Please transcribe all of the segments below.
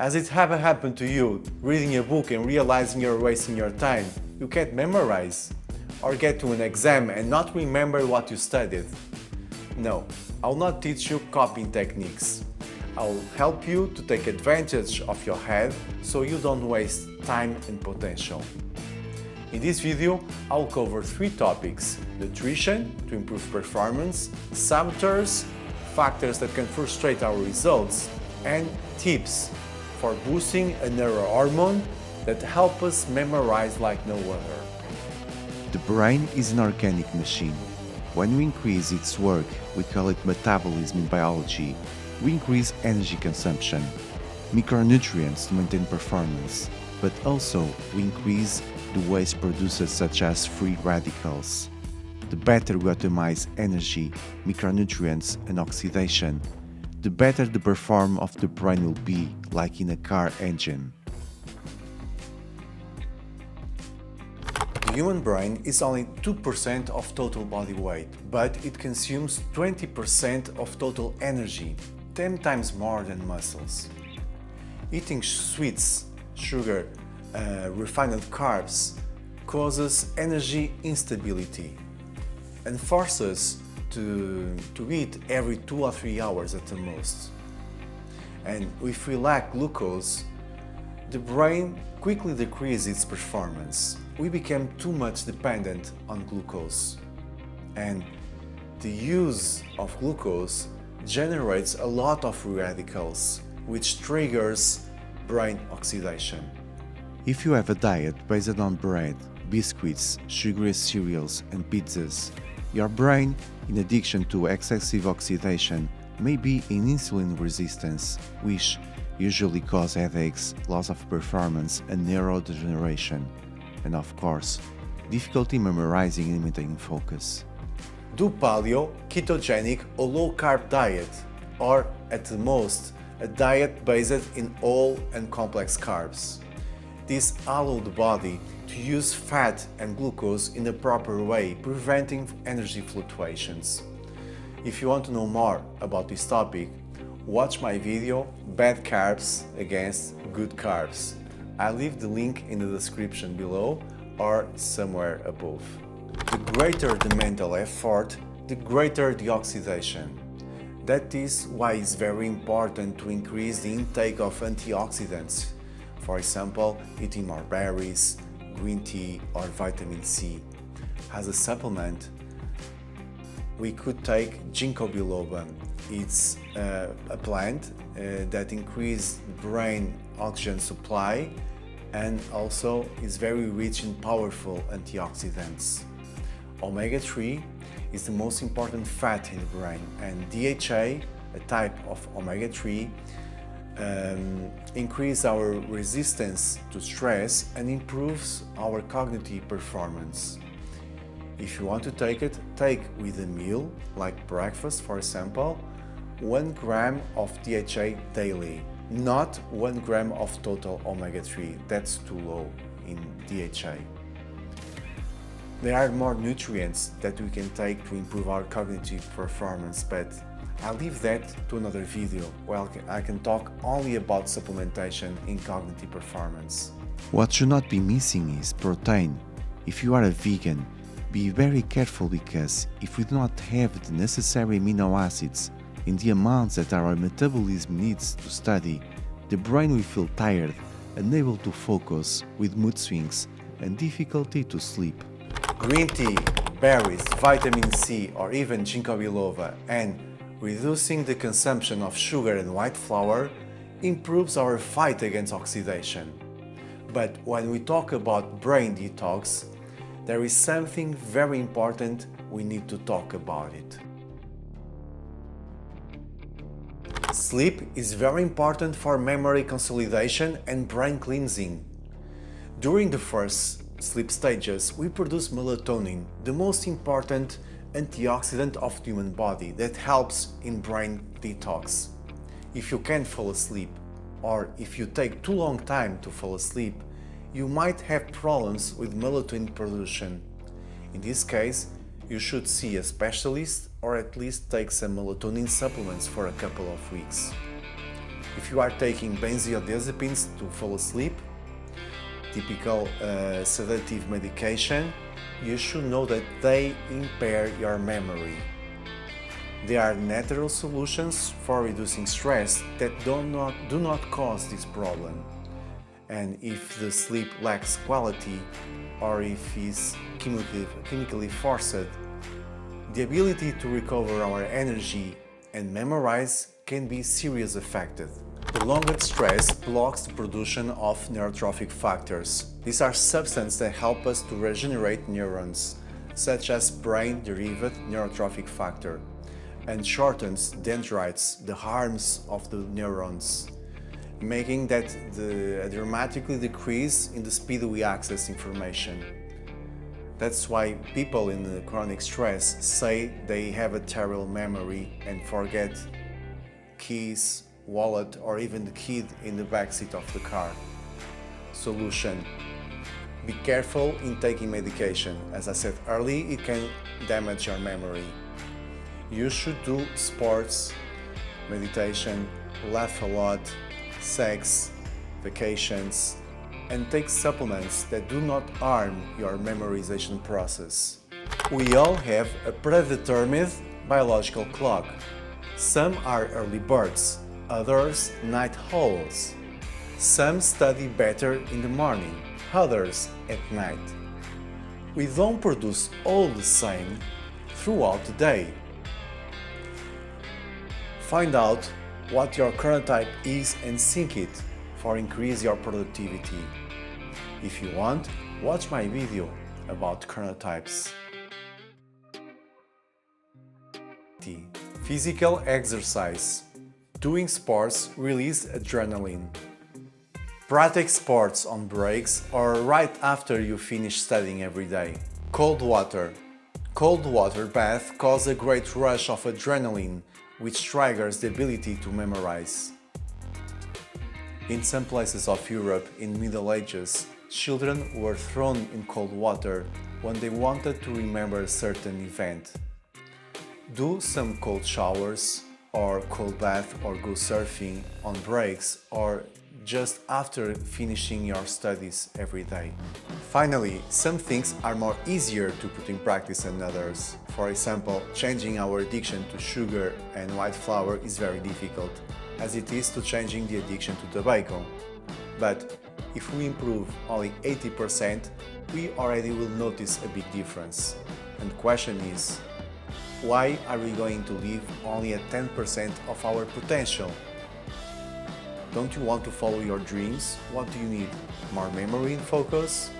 Has it ever happened to you, reading a book and realizing you're wasting your time? You can't memorize? Or get to an exam and not remember what you studied? No, I'll not teach you copying techniques. I'll help you to take advantage of your head so you don't waste time and potential. In this video, I'll cover 3 topics: nutrition to improve performance, saboteurs, factors that can frustrate our results, and tips for boosting a neurohormone that help us memorize like no other. The brain is an organic machine. When we increase its work, we call it metabolism in biology. We increase energy consumption, micronutrients to maintain performance, but also we increase the waste produced such as free radicals. The better we optimize energy, micronutrients and oxidation, the better the performance of the brain will be, like in a car engine. The human brain is only 2% of total body weight, but it consumes 20% of total energy, 10 times more than muscles. Eating sweets, sugar, refined carbs causes energy instability and forces to eat every 2 or 3 hours at the most. And if we lack glucose, the brain quickly decreases its performance. We become too much dependent on glucose. And the use of glucose generates a lot of free radicals, which triggers brain oxidation. If you have a diet based on bread, biscuits, sugary cereals and pizzas, your brain, in addition to excessive oxidation, may be in insulin resistance, which usually cause headaches, loss of performance and neurodegeneration, and of course, difficulty memorizing and maintaining focus. Do paleo, ketogenic or low-carb diet, or at the most, a diet based in whole and complex carbs. This allows the body to use fat and glucose in the proper way, preventing energy fluctuations. If you want to know more about this topic, watch my video Bad Carbs Against Good Carbs. I'll leave the link in the description below or somewhere above. The greater the mental effort, the greater the oxidation. That is why it's very important to increase the intake of antioxidants. For example, eating more berries, green tea or vitamin C. As a supplement, we could take ginkgo biloba. It's a plant that increases brain oxygen supply and also is very rich in powerful antioxidants. Omega-3 is the most important fat in the brain, and DHA, a type of omega-3, increases our resistance to stress and improves our cognitive performance. If you want to take it, take with a meal, like breakfast for example, 1 gram of DHA daily, not 1 gram of total omega-3, that's too low in DHA. There are more nutrients that we can take to improve our cognitive performance, but I'll leave that to another video, where I can talk only about supplementation in cognitive performance. What should not be missing is protein. If you are a vegan, be very careful, because if we do not have the necessary amino acids in the amounts that our metabolism needs to study, the brain will feel tired, unable to focus, with mood swings and difficulty to sleep. Green tea, berries, vitamin C or even ginkgo biloba and reducing the consumption of sugar and white flour improves our fight against oxidation. But when we talk about brain detox, there is something very important, we need to talk about it. Sleep is very important for memory consolidation and brain cleansing. During the first sleep stages, we produce melatonin, the most important antioxidant of the human body that helps in brain detox. If you can't fall asleep, or if you take too long time to fall asleep, you might have problems with melatonin production. In this case, you should see a specialist or at least take some melatonin supplements for a couple of weeks. If you are taking benzodiazepines to fall asleep, typical sedative medication, you should know that they impair your memory. There are natural solutions for reducing stress that do not cause this problem. And if the sleep lacks quality or if it's chemically forced, the ability to recover our energy and memorize can be seriously affected. Prolonged stress blocks the production of neurotrophic factors. These are substances that help us to regenerate neurons, such as brain-derived neurotrophic factor, and shortens dendrites, the arms of the neurons, making that a dramatically decrease in the speed we access information. That's why people in chronic stress say they have a terrible memory and forget keys, wallet, or even the key in the backseat of the car. Solution: be careful in taking medication. As I said earlier, it can damage your memory. You should do sports, meditation, laugh a lot, sex, vacations, and take supplements that do not harm your memorization process. We all have a predetermined biological clock. Some are early birds, others night owls. Some study better in the morning, others at night. We don't produce all the same throughout the day. Find out what your chronotype is and sync it for increase your productivity. If you want, watch my video about chronotypes. Physical exercise. Doing sports release adrenaline. Practice sports on breaks or right after you finish studying every day. Cold water. Cold water bath causes a great rush of adrenaline, which triggers the ability to memorize. In some places of Europe in Middle Ages, children were thrown in cold water when they wanted to remember a certain event. Do some cold showers or cold bath or go surfing on breaks or just after finishing your studies every day. Finally, some things are more easier to put in practice than others. For example, changing our addiction to sugar and white flour is very difficult, as it is to changing the addiction to tobacco. But if we improve only 80%, we already will notice a big difference. And the question is, why are we going to live only at 10% of our potential? Don't you want to follow your dreams? What do you need? More memory and focus?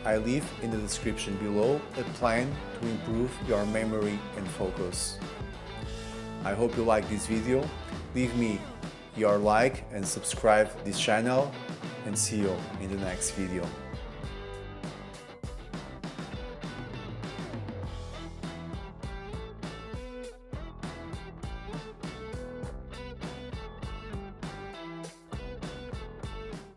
I leave in the description below a plan to improve your memory and focus. I hope you like this video. Leave me your like and subscribe this channel, and see you in the next video.